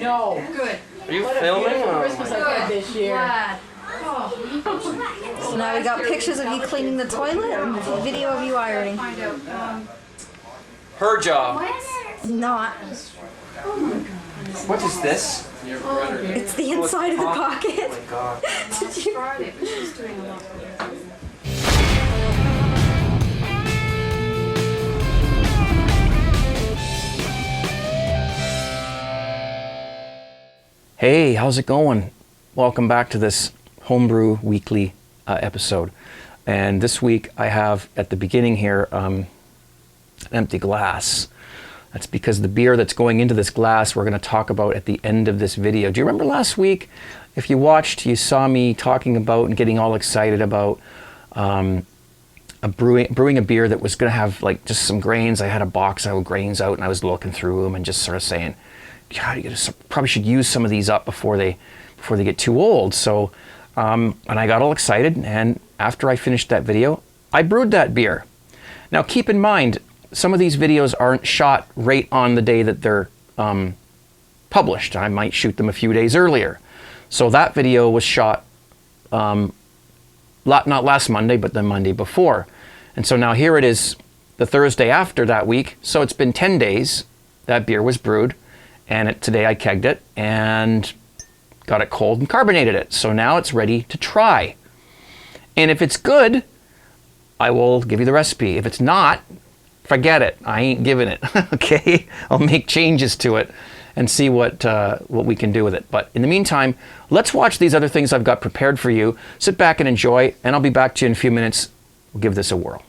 No. Good. Are you filming? Christmas I've had this year. Glad. So now we got pictures of you cleaning the toilet and video of you ironing. Find out. Her job. Not. What is this? It's the inside of the pocket. Oh my god. Did you? Friday, but she's doing a lot. Hey, how's it going? Welcome back to this Homebrew Weekly episode. And this week I have at the beginning here an empty glass. That's because the beer that's going into this glass we're going to talk about at the end of this video. Do you remember last week? If you watched, you saw me talking about and getting all excited about brewing a beer that was going to have like just some grains. I had a box of grains out and I was looking through them and just sort of saying, God, you probably should use some of these up before they get too old. So, and I got all excited, and after I finished that video, I brewed that beer. Now, keep in mind, some of these videos aren't shot right on the day that they're published. I might shoot them a few days earlier. So that video was shot not last Monday, but the Monday before. And so now here it is the Thursday after that week. So it's been 10 days that beer was brewed. And today I kegged it and got it cold and carbonated it. So now it's ready to try. And if it's good, I will give you the recipe. If it's not, forget it. I ain't giving it. Okay? I'll make changes to it and see what we can do with it. But in the meantime, let's watch these other things I've got prepared for you. Sit back and enjoy, and I'll be back to you in a few minutes. We'll give this a whirl.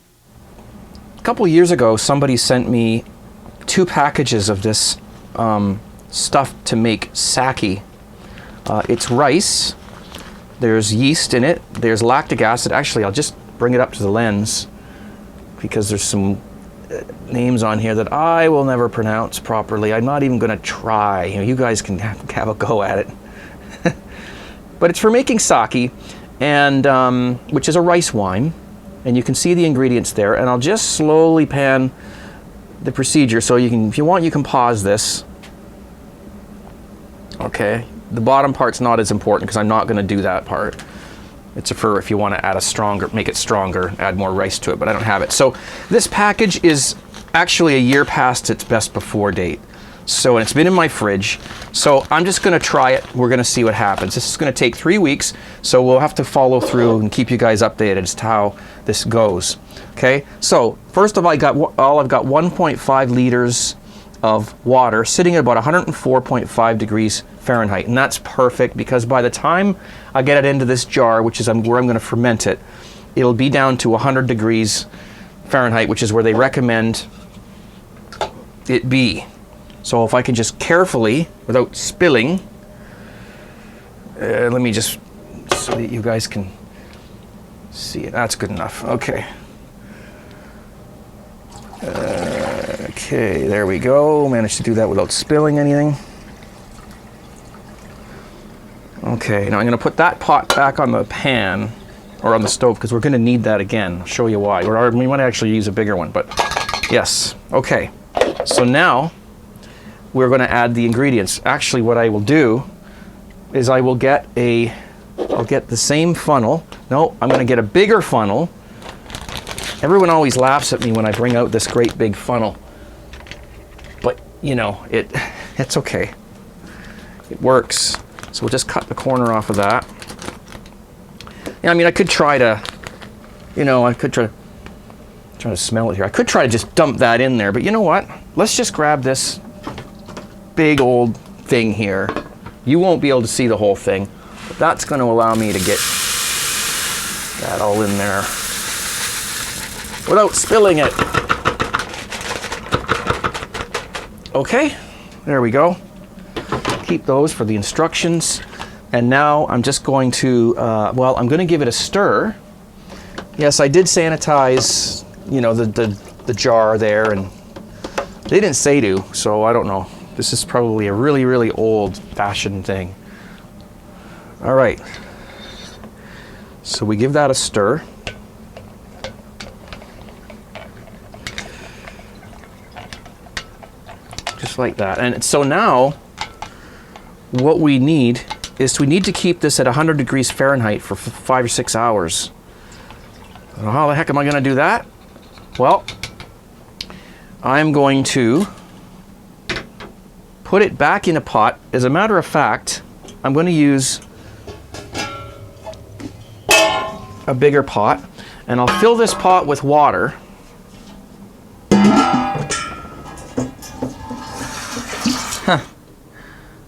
A couple years ago, somebody sent me 2 packages of this stuff to make sake. It's rice, there's yeast in it, there's lactic acid. Actually, I'll just bring it up to the lens because there's some names on here that I will never pronounce properly. I'm not even going to try. You guys can have a go at it. But it's for making sake, and which is a rice wine, and you can see the ingredients there. And I'll just slowly pan the procedure, so you can, if you want, you can pause this. Okay, the bottom part's not as important because I'm not going to do that part. It's for if you want to add a stronger, make it stronger, add more rice to it, but I don't have it. So this package is actually a year past its best before date. So, and it's been in my fridge. So I'm just going to try it. We're going to see what happens. This is going to take 3 weeks, so we'll have to follow through and keep you guys updated as to how this goes. Okay, so first of all, I've got 1.5 liters of water sitting at about 104.5 degrees Fahrenheit, and that's perfect because by the time I get it into this jar, which is where I'm going to ferment it, it'll be down to 100 degrees Fahrenheit, which is where they recommend it be. So if I can just carefully, without spilling, let me just, so that you guys can see it. That's good enough. Okay. Okay, there we go. Managed to do that without spilling anything. Okay, now I'm going to put that pot back on the pan, or on the stove, because we're going to need that again. I'll show you why. Or we might actually use a bigger one, but yes. Okay, so now we're going to add the ingredients. Actually, what I will do is I'll get the same funnel. No, I'm going to get a bigger funnel. Everyone always laughs at me when I bring out this great big funnel. But, you know, it's okay. It works. So we'll just cut the corner off of that. Yeah, I mean, I could try to, I could try to smell it here. I could try to just dump that in there, but you know what? Let's just grab this big old thing here. You won't be able to see the whole thing, but that's going to allow me to get that all in there without spilling it. Okay, there we go. Keep those for the instructions. And now I'm just going to, I'm going to give it a stir. Yes, I did sanitize, the jar there, and they didn't say to, so I don't know. This is probably a really, really old-fashioned thing. All right. So we give that a stir. Just like that. And so now what we need is we need to keep this at 100 degrees Fahrenheit for 5 or 6 hours. How the heck am I going to do that? Well, I'm going to put it back in a pot. As a matter of fact, I'm going to use a bigger pot, and I'll fill this pot with water.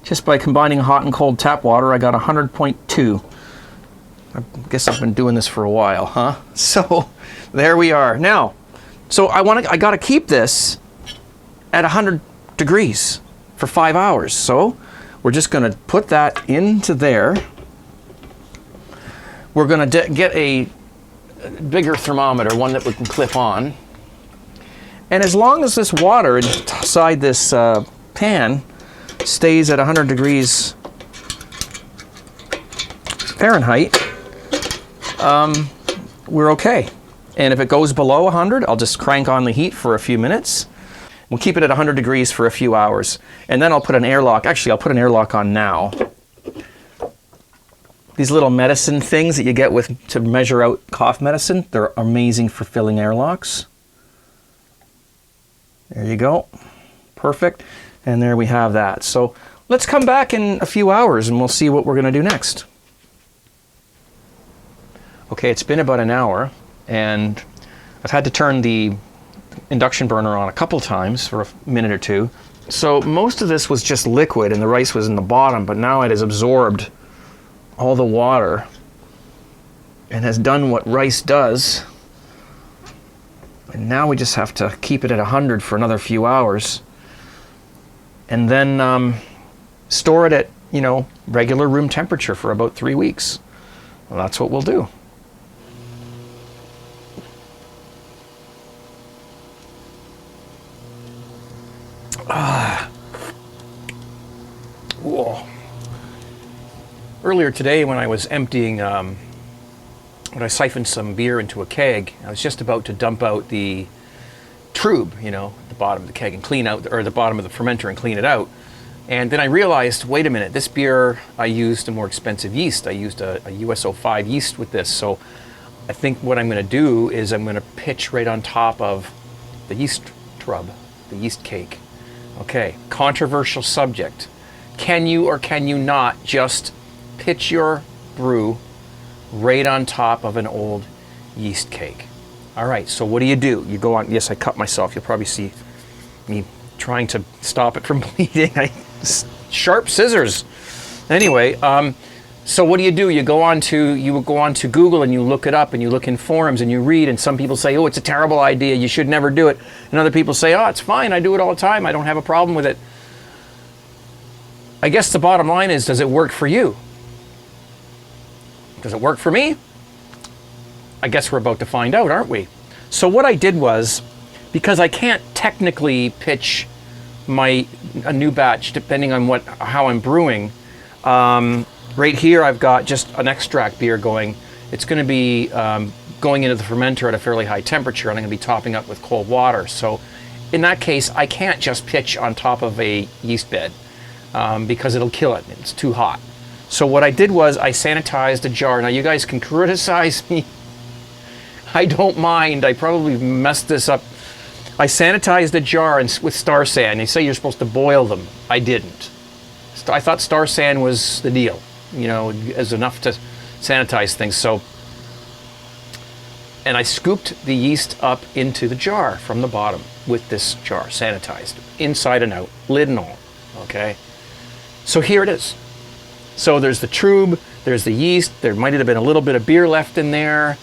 Just by combining hot and cold tap water, I got 100.2. I guess I've been doing this for a while, huh? So there we are. Now, so I got to keep this at 100 degrees for 5 hours. So we're just going to put that into there. We're going to get a bigger thermometer, one that we can clip on. And as long as this water inside this pan stays at 100 degrees Fahrenheit, we're okay. And if it goes below 100, I'll just crank on the heat for a few minutes. We'll keep it at 100 degrees for a few hours. And then I'll put an airlock. Actually, I'll put an airlock on now. These little medicine things that you get to measure out cough medicine, they're amazing for filling airlocks. There you go. Perfect. And there we have that. So let's come back in a few hours and we'll see what we're going to do next. Okay, it's been about an hour, and I've had to turn the induction burner on a couple times for a minute or two. So most of this was just liquid and the rice was in the bottom, but now it has absorbed all the water and has done what rice does. And now we just have to keep it at 100 for another few hours. And then store it at, regular room temperature for about 3 weeks. Well, that's what we'll do. Whoa. Earlier today when I was emptying, when I siphoned some beer into a keg, I was just about to dump out the tube, the bottom of the keg, and clean out, or the bottom of the fermenter and clean it out. And then I realized, wait a minute, this beer, I used a more expensive yeast. I used a US-05 yeast with this. So I think what I'm going to do is I'm going to pitch right on top of the yeast trub, the yeast cake. Okay, controversial subject. Can you or can you not just pitch your brew right on top of an old yeast cake? All right, so what do? You go on, yes, I cut myself. You'll probably see me trying to stop it from bleeding. Sharp scissors. Anyway, so what do? You go on to Google and you look it up and you look in forums and you read, and some people say, oh, it's a terrible idea, you should never do it. And other people say, oh, it's fine, I do it all the time, I don't have a problem with it. I guess the bottom line is, does it work for you? Does it work for me? I guess we're about to find out, aren't we? So what I did was, because I can't technically pitch a new batch depending on how I'm brewing, right here I've got just an extract beer going. It's going to be going into the fermenter at a fairly high temperature, and I'm going to be topping up with cold water. So in that case, I can't just pitch on top of a yeast bed because it'll kill it. It's too hot. So what I did was I sanitized a jar. Now you guys can criticize me. I don't mind. I probably messed this up. I sanitized a jar with Star San. They say you're supposed to boil them. I didn't. I thought Star San was the deal, as enough to sanitize things. So, and I scooped the yeast up into the jar from the bottom with this jar, sanitized, inside and out, lid and all, okay? So here it is. So there's the tube, there's the yeast, there might have been a little bit of beer left in there.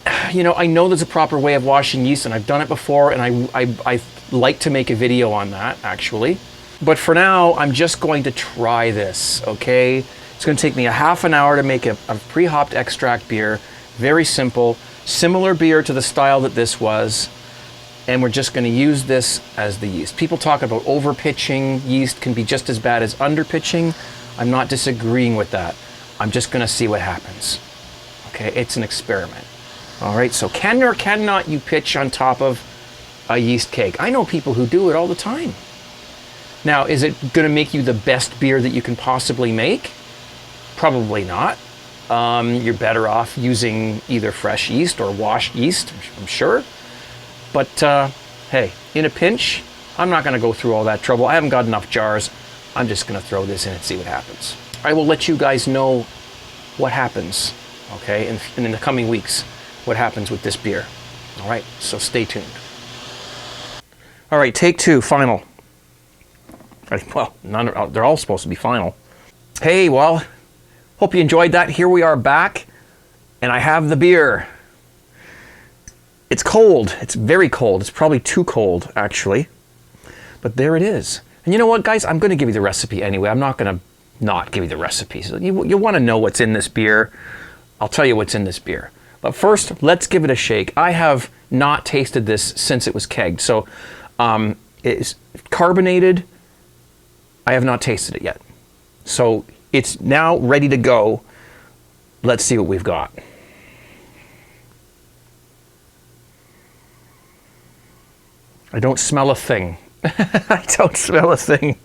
I know there's a proper way of washing yeast, and I've done it before, and I like to make a video on that, actually. But for now, I'm just going to try this, okay? It's going to take me a half an hour to make a pre-hopped extract beer. Very simple, similar beer to the style that this was, and we're just going to use this as the yeast. People talk about over-pitching. Yeast can be just as bad as under-pitching. I'm not disagreeing with that. I'm just going to see what happens. Okay, it's an experiment. All right, so can or cannot you pitch on top of a yeast cake? I know people who do it all the time. Now, is it going to make you the best beer that you can possibly make? Probably not. You're better off using either fresh yeast or washed yeast, I'm sure. But hey, in a pinch, I'm not going to go through all that trouble. I haven't got enough jars. I'm just going to throw this in and see what happens. I will let you guys know what happens, okay, in the coming weeks, what happens with this beer. All right, so stay tuned. All right, take two, final. Well, they're all supposed to be final. Hey, well, hope you enjoyed that. Here we are back, and I have the beer. It's cold. It's very cold. It's probably too cold, actually. But there it is. And you know what, guys? I'm going to give you the recipe anyway. I'm not going to not give you the recipe. So you want to know what's in this beer. I'll tell you what's in this beer. But first, let's give it a shake. I have not tasted this since it was kegged. So it's carbonated. I have not tasted it yet. So it's now ready to go. Let's see what we've got. I don't smell a thing. I don't smell a thing.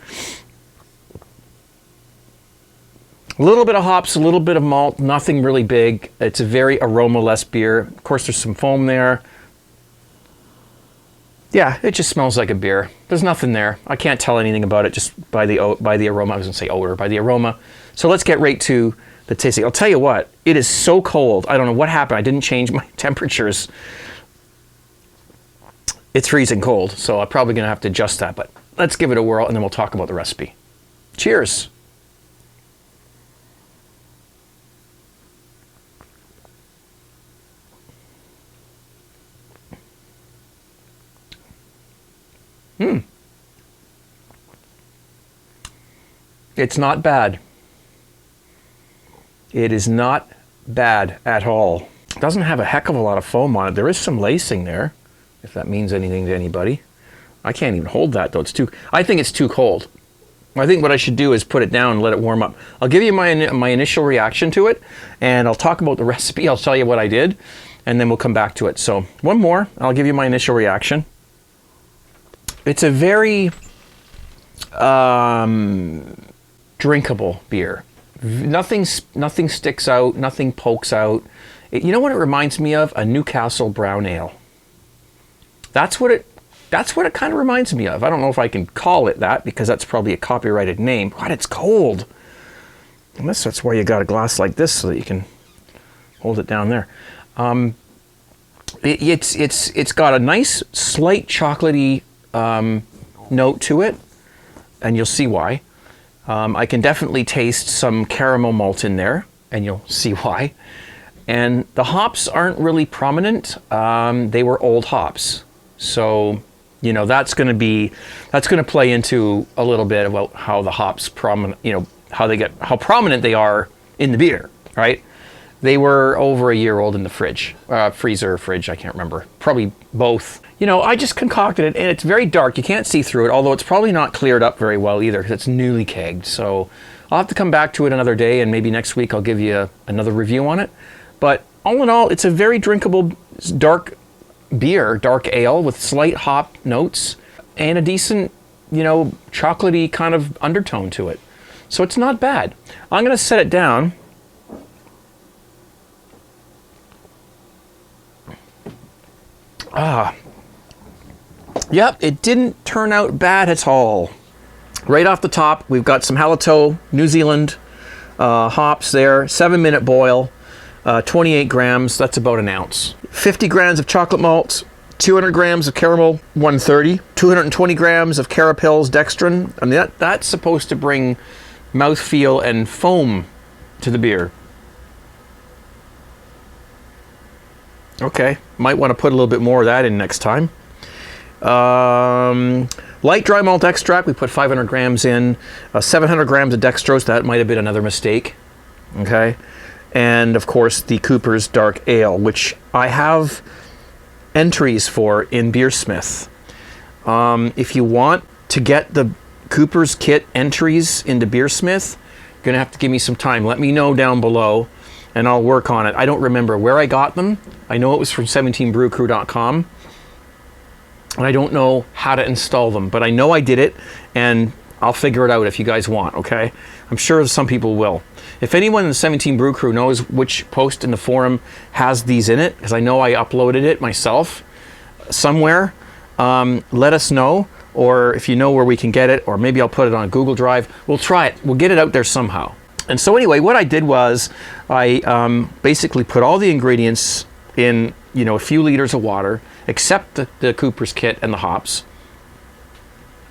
A little bit of hops, a little bit of malt, nothing really big. It's a very aroma-less beer. Of course, there's some foam there. Yeah, it just smells like a beer. There's nothing there. I can't tell anything about it just by the aroma. I was going to say odor, by the aroma. So let's get right to the tasting. I'll tell you what, it is so cold. I don't know what happened. I didn't change my temperatures. It's freezing cold, so I'm probably going to have to adjust that. But let's give it a whirl, and then we'll talk about the recipe. Cheers. It's not bad. It is not bad at all. It doesn't have a heck of a lot of foam on it. There is some lacing there, if that means anything to anybody. I can't even hold that though. I think it's too cold. I think what I should do is put it down and let it warm up. I'll give you my initial reaction to it, and I'll talk about the recipe. I'll tell you what I did, and then we'll come back to it. So one more, I'll give you my initial reaction. It's a very drinkable beer. Nothing sticks out, nothing pokes out. You know what it reminds me of? A Newcastle brown ale. That's what it kind of reminds me of. I don't know if I can call it that because that's probably a copyrighted name. God, it's cold. Unless that's why you got a glass like this so that you can hold it down there. It's got a nice slight chocolatey note to it, and you'll see why. I can definitely taste some caramel malt in there, and you'll see why. And the hops aren't really prominent. They were old hops. So, you know, that's going to play into a little bit about how the hops how prominent they are in the beer, right? They were over a year old in the fridge, fridge, I can't remember. Probably both. You know, I just concocted it, and it's very dark. You can't see through it, although it's probably not cleared up very well either because it's newly kegged. So I'll have to come back to it another day, and maybe next week I'll give you another review on it. But all in all, it's a very drinkable, dark beer, dark ale with slight hop notes and a decent, you know, chocolatey kind of undertone to it. So it's not bad. I'm going to set it down. Yep, it didn't turn out bad at all. Right off the top, we've got some Halito, New Zealand hops there, 7-minute boil, 28 grams, that's about an ounce. 50 grams of chocolate malt, 200 grams of caramel, 130, 220 grams of Carapils dextrin. I mean, that's supposed to bring mouthfeel and foam to the beer. Okay, might want to put a little bit more of that in next time. Light dry malt extract, we put 500 grams in, 700 grams of dextrose, that might have been another mistake, okay? And of course the Cooper's Dark Ale, which I have entries for in Beersmith. If you want to get the Cooper's kit entries into Beersmith, you're gonna have to give me some time. Let me know down below and I'll work on it. I don't remember where I got them. I know it was from 17brewcrew.com. And I don't know how to install them, but I know I did it, and I'll figure it out if you guys want, okay? I'm sure some people will. If anyone in the 17 Brew crew knows which post in the forum has these in it, because I know I uploaded it myself somewhere, let us know. Or if you know where we can get it, or maybe I'll put it on Google Drive. We'll try it. We'll get it out there somehow. And so anyway, what I did was I basically put all the ingredients in, you know, a few liters of water, except the Cooper's kit and the hops.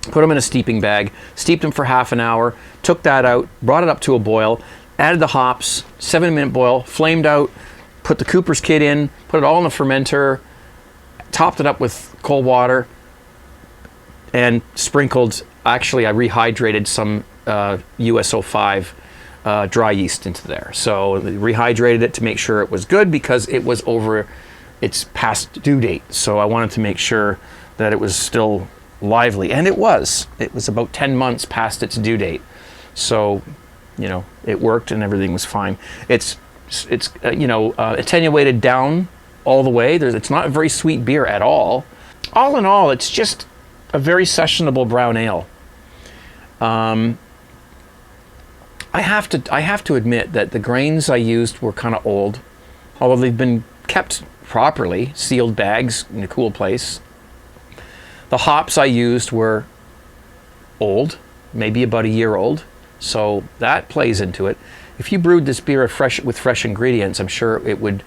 Put them in a steeping bag, steeped them for half an hour, took that out, brought it up to a boil, added the hops, 7-minute boil, flamed out, put the Cooper's kit in, put it all in the fermenter, topped it up with cold water, and sprinkled, actually I rehydrated some USO5 dry yeast into there. So rehydrated it to make sure it was good, because it was over its past due date. So I wanted to make sure that it was still lively, and it was about 10 months past its due date. So, you know, it worked and everything was fine. It's attenuated down all the way. It's not a very sweet beer at all. All in all, it's just a very sessionable brown ale. I have to admit that the grains I used were kind of old, although they've been kept properly, sealed bags in a cool place. The hops I used were old, maybe about a year old, so that plays into it. If you brewed this beer with fresh ingredients, I'm sure it would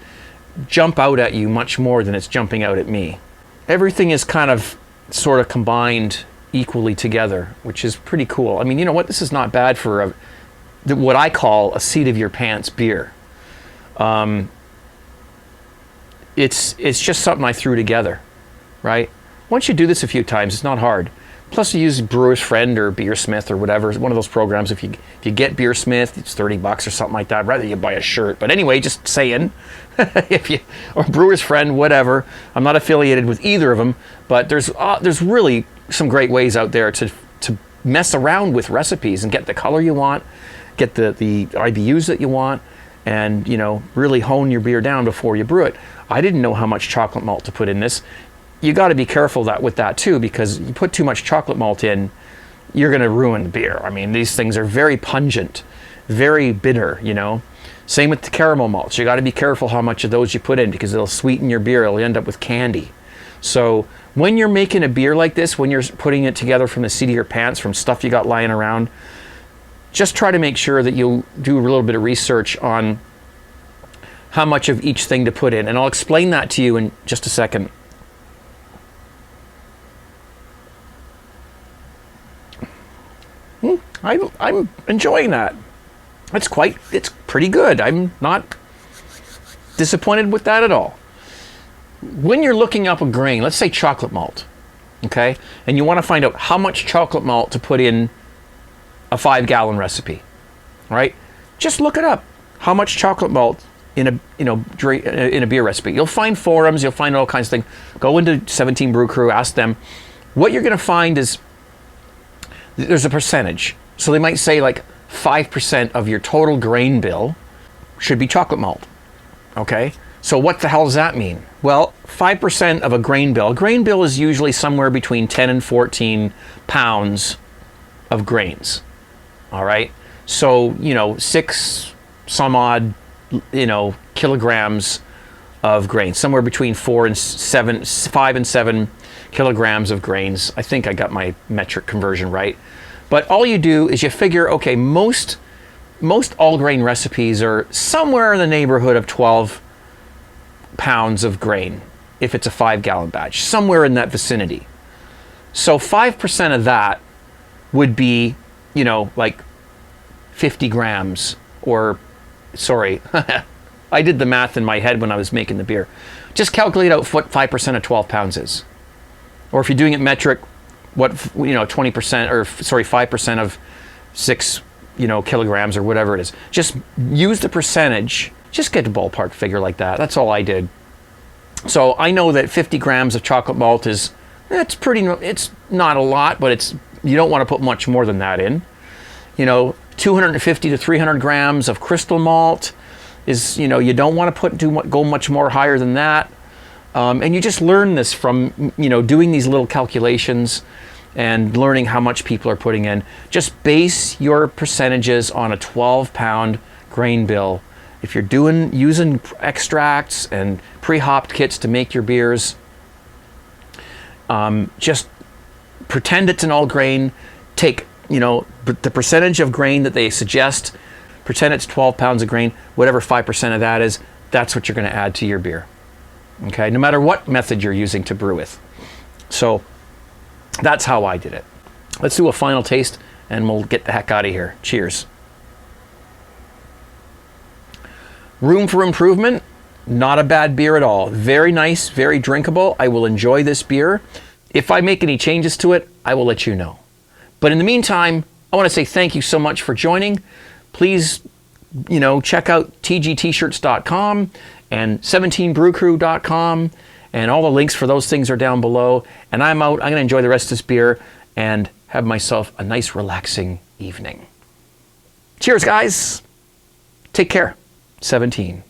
jump out at you much more than it's jumping out at me. Everything is kind of sort of combined equally together, which is pretty cool. I mean, you know what? This is not bad for what I call a seat of your pants beer. It's just something I threw together, right? Once you do this a few times, it's not hard. Plus, you use Brewer's Friend or Beersmith or whatever, one of those programs. If you get Beersmith, it's $30 or something like that. Rather you buy a shirt. But anyway, just saying, or Brewer's Friend, whatever. I'm not affiliated with either of them, but there's really some great ways out there to mess around with recipes and get the color you want, get the IBUs that you want, and really hone your beer down before you brew it. I didn't know how much chocolate malt to put in this. You got to be careful with that too, because you put too much chocolate malt in, you're going to ruin the beer. I mean, these things are very pungent, very bitter, Same with the caramel malts. You got to be careful how much of those you put in, because it'll sweeten your beer. It'll end up with candy. So when you're making a beer like this, when you're putting it together from the seat of your pants, from stuff you got lying around, just try to make sure that you do a little bit of research on how much of each thing to put in. And I'll explain that to you in just a second. I'm enjoying that. It's pretty good. I'm not disappointed with that at all. When you're looking up a grain, let's say chocolate malt, okay, and you want to find out how much chocolate malt to put in a 5-gallon recipe, right? Just look it up. How much chocolate malt in a beer recipe? You'll find forums. You'll find all kinds of things. Go into 17 Brew Crew. Ask them. What you're going to find is there's a percentage. So they might say like 5% of your total grain bill should be chocolate malt. Okay? So what the hell does that mean? Well, 5% of a grain bill. A grain bill is usually somewhere between 10 and 14 pounds of grains. All right? So, 6 some odd, kilograms of grains. Somewhere between 5 and 7 kilograms of grains. I think I got my metric conversion right. But all you do is you figure, okay, most all grain recipes are somewhere in the neighborhood of 12 pounds of grain if it's a 5-gallon batch, somewhere in that vicinity. So 5% of that would be, like 50 grams, or, sorry, I did the math in my head when I was making the beer. Just calculate out what 5% of 12 pounds is. Or if you're doing it metric, what 20%, or sorry, 5% of 6 kilograms or whatever it is. Just use the percentage. Just get a ballpark figure like that. That's all I did. So I know that 50 grams of chocolate malt it's not a lot, but you don't want to put much more than that in. 250 to 300 grams of crystal malt is, you don't want to go much more higher than that. And you just learn this from, doing these little calculations. and learning how much people are putting in. Just base your percentages on a 12-pound grain bill. If you're using extracts and pre-hopped kits to make your beers, just pretend it's an all grain. Take, the percentage of grain that they suggest, pretend it's 12 pounds of grain, whatever 5% of that is, that's what you're going to add to your beer. Okay, no matter what method you're using to brew with. So that's how I did it. Let's do a final taste and we'll get the heck out of here. Cheers. Room for improvement. Not a bad beer at all. Very nice, very drinkable. I will enjoy this beer. If I make any changes to it, I will let you know. But in the meantime, I want to say thank you so much for joining. Please, check out tgtshirts.com and 17brewcrew.com, and all the links for those things are down below. And I'm out. I'm going to enjoy the rest of this beer and have myself a nice, relaxing evening. Cheers, guys. Take care. 17.